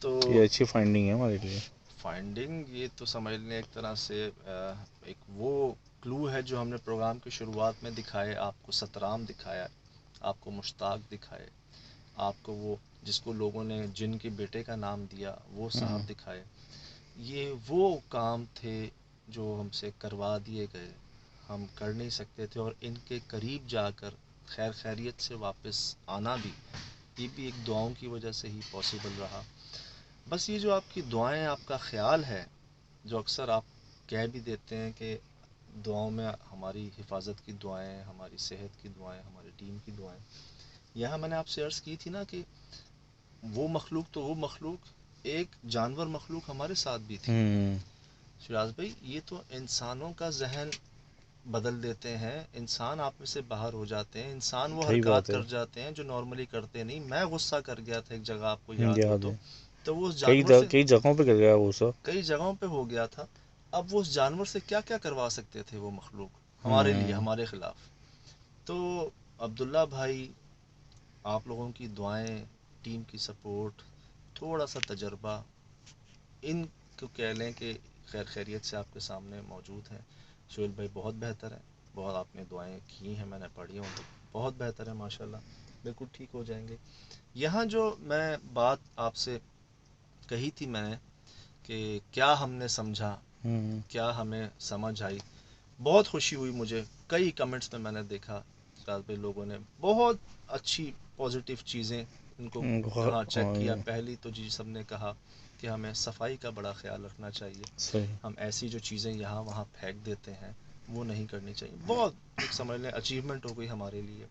تو یہ اچھی فائنڈنگ ہے ہمارے لیے. فائنڈنگ یہ تو سمجھ لیں ایک طرح سے ایک وہ کلو ہے جو ہم نے پروگرام کی شروعات میں دکھائے. آپ کو سترام دکھایا، آپ کو مشتاق دکھائے، آپ کو وہ جس کو لوگوں نے جن کے بیٹے کا نام دیا وہ صاحب دکھائے. یہ وہ کام تھے جو ہم سے کروا دیے گئے، ہم کر نہیں سکتے تھے، اور ان کے قریب جا کر خیر خیریت سے واپس آنا بھی، یہ بھی ایک دعاؤں کی وجہ سے ہی پاسبل رہا. بس یہ جو آپ کی دعائیں، آپ کا خیال ہے جو اکثر آپ کہہ بھی دیتے ہیں کہ دعاؤں میں ہماری حفاظت کی دعائیں، ہماری صحت کی دعائیں، ہماری ٹیم کی دعائیں. یہاں میں نے آپ سے عرض کی تھی نا کہ وہ مخلوق تو وہ مخلوق، ایک جانور مخلوق ہمارے ساتھ بھی تھی. شراز بھائی یہ تو انسانوں کا ذہن بدل دیتے ہیں، انسان آپ میں سے باہر ہو جاتے ہیں، انسان وہ صحیح حرکات بات ہے. کر جاتے ہیں جو نارملی کرتے نہیں. میں غصہ کر گیا تھا ایک جگہ، آپ کو یاد ہو تو وہ اس جانور سے کئی جگہوں پہ کر گیا وہ سب، کئی جگہوں پہ ہو گیا تھا. اب وہ اس جانور سے کیا کیا کروا سکتے تھے وہ مخلوق ہمارے لیے، ہمارے خلاف. تو عبداللہ بھائی، آپ لوگوں کی دعائیں، ٹیم کی سپورٹ، تھوڑا سا تجربہ، ان کو کہہ لیں کہ خیر خیریت سے آپ کے سامنے موجود ہیں. سہیل بھائی بہت بہتر ہے، بہت آپ نے دعائیں کی ہیں، میں نے پڑھی ہوں، بہت بہتر ہے ماشاءاللہ، بالکل ٹھیک ہو جائیں گے. یہاں جو میں بات آپ سے کہی تھی میں نے کہ کیا ہم نے سمجھا، کیا ہمیں سمجھ آئی، بہت خوشی ہوئی مجھے. کئی کمنٹس میں نے دیکھا شاید بھائی لوگوں نے بہت اچھی پازیٹیو چیزیں ان کو ہاں چیک کیا. پہلی تو جی سب نے کہا کہ ہمیں صفائی کا بڑا خیال رکھنا چاہیے، صحیح. ہم ایسی جو چیزیں یہاں وہاں پھینک دیتے ہیں وہ نہیں کرنی چاہیے. بہت ایک سمجھ لیں اچیومنٹ ہو گئی ہمارے لیے.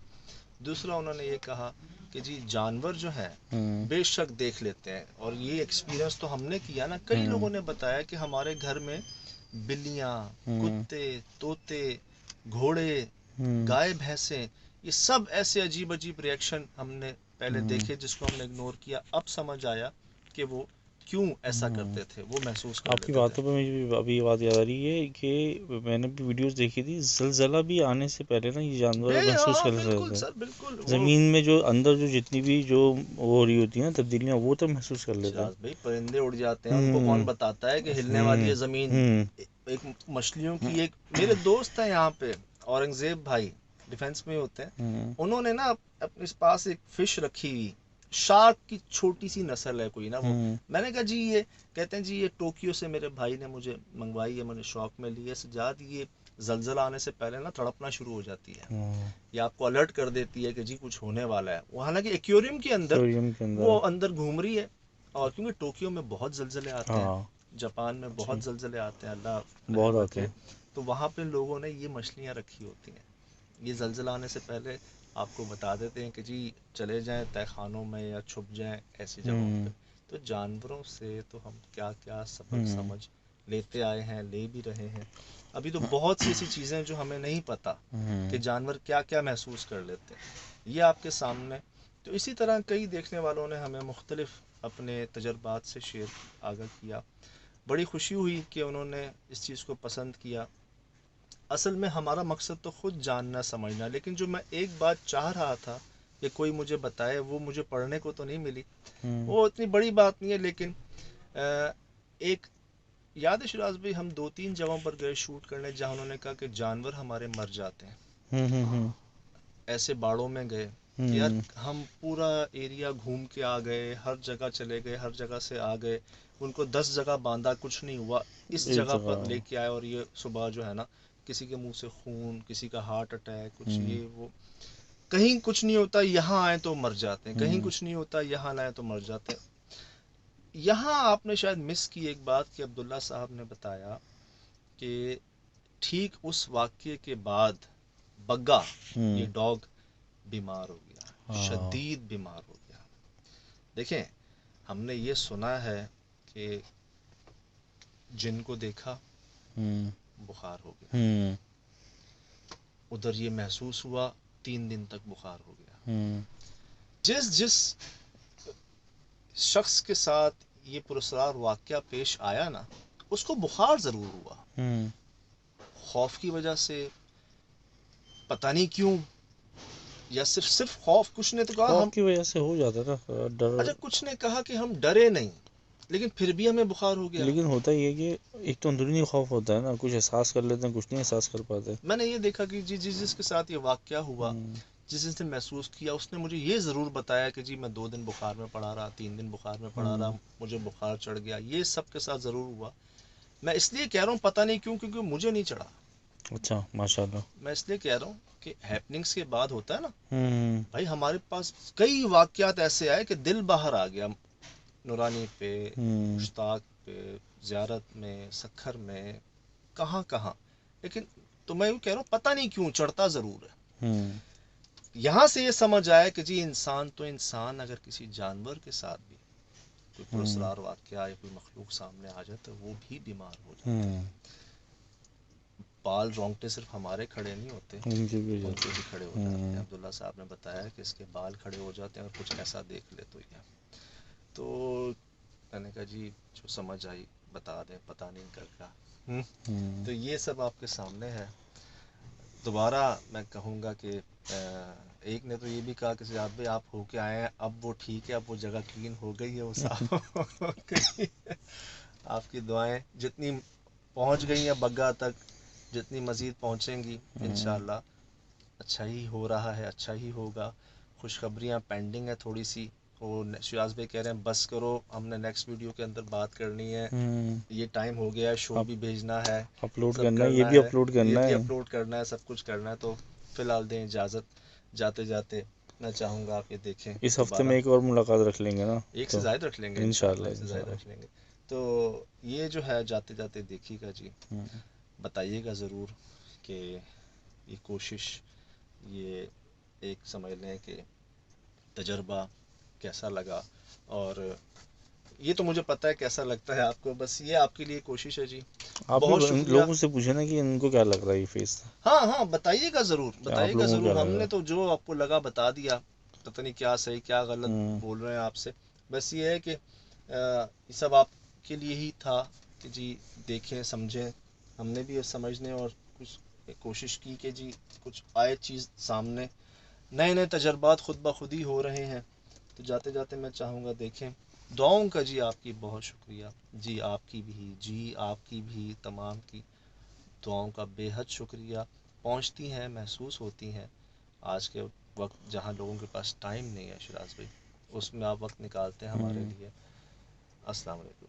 دوسرا انہوں نے یہ کہا کہ جی جانور جو ہیں بے شک دیکھ لیتے ہیں، اور یہ ایکسپیرینس تو ہم نے کیا نا. کئی لوگوں نے بتایا کہ ہمارے گھر میں بلیاں، کتے، طوطے، گھوڑے، گائے، بھینسیں، یہ سب ایسے عجیب عجیب ریئیکشن ہم نے پہلے دیکھے جس کو ہم نے اگنور کیا. اب سمجھ آیا کہ وہ کیوں ایسا کرتے تھے، وہ محسوس کر آپ کی لیتے تھے. باتوں پہ مجھے ابھی یہ بات یاد آ رہی ہے کہ میں نے بھی ویڈیوز دیکھی تھی، زلزلہ بھی آنے سے پہلے نا یہ جانور محسوس کر لیتے بالکل تھے. سر، بالکل. زمین میں جو اندر جو جتنی بھی جو ہو رہی ہوتی ہیں تبدیلیاں، وہ تو محسوس کر لیتے ہیں. شراز بھائی پرندے اڑ جاتے ہیں، ان کو کون بتاتا ہے کہ ہلنے والی ہے زمین. ایک مچھلیوں کی ایک میرے دوست ہیں یہاں پہ، اورنگزیب بھائی، ڈیفینس میں ہوتے ہیں، انہوں نے نا اپنے پاس ایک فش رکھی ہوئی، شارک کی چھوٹی سی نسل ہے کوئی نا وہ. میں نے کہا جی یہ، کہتے ہیں جی یہ ٹوکیو سے میرے بھائی نے مجھے منگوائی ہے، میں نے شوق میں لی ہے. سجاد یہ زلزلہ آنے سے پہلے نا تڑپنا شروع ہو جاتی ہے، یہ آپ کو الرٹ کر دیتی ہے کہ جی کچھ ہونے والا ہے. وہ حالانکہ ایکویریم کے اندر وہ اندر گھوم رہی ہے، اور کیونکہ ٹوکیو میں بہت زلزلے آتے ہیں، جاپان میں بہت زلزلے آتے ہیں، اللہ بہت رحم آتے رکھے. ہیں. تو وہاں پہ لوگوں نے یہ مچھلیاں رکھی ہوتی ہیں. یہ زلزلہ آنے سے پہلے آپ کو بتا دیتے ہیں کہ جی چلے جائیں تہہ خانوں میں یا چھپ جائیں ایسی جگہوں پہ. تو جانوروں سے تو ہم کیا کیا سبق سمجھ لیتے آئے ہیں، لے بھی رہے ہیں. ابھی تو بہت سی ایسی چیزیں جو ہمیں نہیں پتہ کہ جانور کیا کیا محسوس کر لیتے ہیں، یہ آپ کے سامنے. تو اسی طرح کئی دیکھنے والوں نے ہمیں مختلف اپنے تجربات سے شیئر آگاہ کیا. بڑی خوشی ہوئی کہ انہوں نے اس چیز کو پسند کیا. اصل میں ہمارا مقصد تو خود جاننا سمجھنا، لیکن جو میں ایک بات چاہ رہا تھا کہ کوئی مجھے بتائے، وہ مجھے پڑھنے کو تو نہیں ملی. وہ اتنی بڑی بات نہیں ہے، لیکن ایک یاد ہے شراز بھائی، ہم 2-3 جگہوں پر گئے شوٹ کرنے جہاں انہوں نے کہا کہ جانور ہمارے مر جاتے ہیں. ایسے باڑوں میں گئے کہ یار ہم پورا ایریا گھوم کے آ گئے، ہر جگہ چلے گئے، ہر جگہ سے آ گئے، ان کو 10 جگہ باندھا، کچھ نہیں ہوا. اس جگہ پر لے کے آئے، اور یہ صبح جو ہے نا کسی کے منہ سے خون، کسی کا ہارٹ اٹیک، کچھ یہ وہ. کہیں کچھ نہیں ہوتا، یہاں آئے تو مر جاتے ہیں، کہیں کچھ نہیں ہوتا، یہاں لائے تو مر جاتے ہیں. یہاں آپ نے شاید مس کی ایک بات کہ عبداللہ صاحب نے بتایا کہ ٹھیک اس واقعے کے بعد بگا، یہ ڈاگ بیمار ہو گیا، شدید بیمار ہو گیا. دیکھیں ہم نے یہ سنا ہے کہ جن کو دیکھا بخار ہو گیا، ادھر یہ محسوس ہوا 3 دن تک بخار ہو گیا. جس شخص کے ساتھ یہ پراسرار واقعہ پیش آیا نا، اس کو بخار ضرور ہوا، خوف کی وجہ سے، پتہ نہیں کیوں، یا صرف خوف. کچھ نے تو کہا خوف ہم، کی وجہ سے ہو جاتا ہے نا ڈر. اچھا کچھ نے کہا کہ ہم ڈرے نہیں، لیکن پھر بھی ہمیں بخار ہو گیا. لیکن ہوتا یہ کہ ایک تو اندرونی خوف ہوتا ہے نا، کچھ احساس کر لیتے ہیں، کچھ نہیں احساس کر پاتے. میں نے یہ دیکھا کہ جس کے ساتھ یہ واقعہ ہوا، جس نے محسوس کیا، اس نے مجھے یہ ضرور بتایا کہ جی میں 2 دن بخار میں پڑا رہا، 3 دن بخار میں پڑا رہا، مجھے بخار چڑھ گیا. یہ سب کے ساتھ ضرور ہوا. میں اس لیے کہہ رہا ہوں پتہ نہیں کیوں، کیونکہ مجھے نہیں چڑھا. اچھا ماشاء اللہ. میں اس لیے کہہ رہا ہوں کہ ہیپننگس کے بعد ہوتا ہے نا بھائی، ہمارے پاس کئی واقعات ایسے آئے کہ دل باہر آ گیا. نورانی پہ، مشتاق پہ، زیارت میں، سکھر میں، کہاں. لیکن تو میں یوں کہہ رہا ہوں پتہ نہیں کیوں چڑھتا ضرور ہے. یہاں سے یہ سمجھ آیا کہ جی انسان تو انسان، اگر کسی جانور کے ساتھ بھی کوئی پراسرار واقعہ یا کوئی مخلوق سامنے آ جائے تو وہ بھی بیمار ہو جاتا ہے. بال رونگٹے صرف ہمارے کھڑے نہیں ہوتے، ان کے بھی کھڑے ہو جاتے ہیں. عبداللہ صاحب نے بتایا کہ اس کے بال کھڑے ہو جاتے ہیں اور کچھ ایسا دیکھ لے تو یہ. تو میں نے کہا جی جو سمجھ آئی بتا دیں، پتہ نہیں کر کا. تو یہ سب آپ کے سامنے ہے. دوبارہ میں کہوں گا کہ ایک نے تو یہ بھی کہا کہ سجاد بھائی آپ ہو کے آئے ہیں، اب وہ ٹھیک ہے، اب وہ جگہ کلین ہو گئی ہے، وہ صاف ہو گئی ہے. آپ کی دعائیں جتنی پہنچ گئی ہیں بگا تک، جتنی مزید پہنچیں گی انشاءاللہ اچھا ہی ہو رہا ہے، اچھا ہی ہوگا. خوشخبریاں پینڈنگ ہے تھوڑی سی. وہ شیاز بھائی کہہ رہے ہیں بس کرو، ہم نے نیکسٹ ویڈیو کے اندر بات کرنی ہے، یہ ٹائم ہو گیا ہے، شو بھی بھیجنا ہے، اپلوڈ سب کرنا ہے، یہ کرنا بھی ہے، اپلوڈ یہ کرنا بھی ہے. اپلوڈ کرنا ہے، سب کچھ کرنا ہے. تو فی الحال دیں اجازت. جاتے جاتے میں چاہوں گا آپ یہ دیکھیں اس ہفتے دوبارہ میں ایک اور ملاقات رکھ لیں گے نا، ایک سے تو زائد رکھ لیں گے انشاءاللہ، ایک سے زائد رکھ لیں گے. تو یہ جو ہے جاتے جاتے دیکھیے گا جی، بتائیے گا ضرور کہ یہ کوشش، یہ ایک سمجھ لیں کہ تجربہ کیسا لگا. اور یہ تو مجھے پتہ ہے کیسا لگتا ہے آپ کو، بس یہ آپ کے لیے کوشش ہے جی. آپ بھی بہت شکریہ. لوگوں سے پوچھیں نا کہ ان کو کیا لگ رہا ہے یہ فیس. ہاں بتائیے گا ضرور، آپ بتائیے گا لوگوں کو ضرور. کیا ہم لگ رہا نے ہے؟ تو جو آپ کو لگا بتا دیا، پتہ نہیں کیا صحیح کیا غلط بول رہے ہیں آپ سے. بس یہ ہے کہ یہ سب آپ کے لیے ہی تھا کہ جی دیکھیں سمجھیں. ہم نے بھی سمجھنے اور کچھ کوشش کی کہ جی کچھ آئے چیز سامنے. نئے تجربات خود بخود ہی ہو رہے ہیں. تو جاتے جاتے میں چاہوں گا دیکھیں. دعاؤں کا جی آپ کی بہت شکریہ جی، آپ کی بھی جی، آپ کی بھی، تمام کی دعاؤں کا بے حد شکریہ. پہنچتی ہیں، محسوس ہوتی ہیں. آج کے وقت جہاں لوگوں کے پاس ٹائم نہیں ہے شراز بھائی، اس میں آپ وقت نکالتے ہیں ہمارے لیے. السلام علیکم.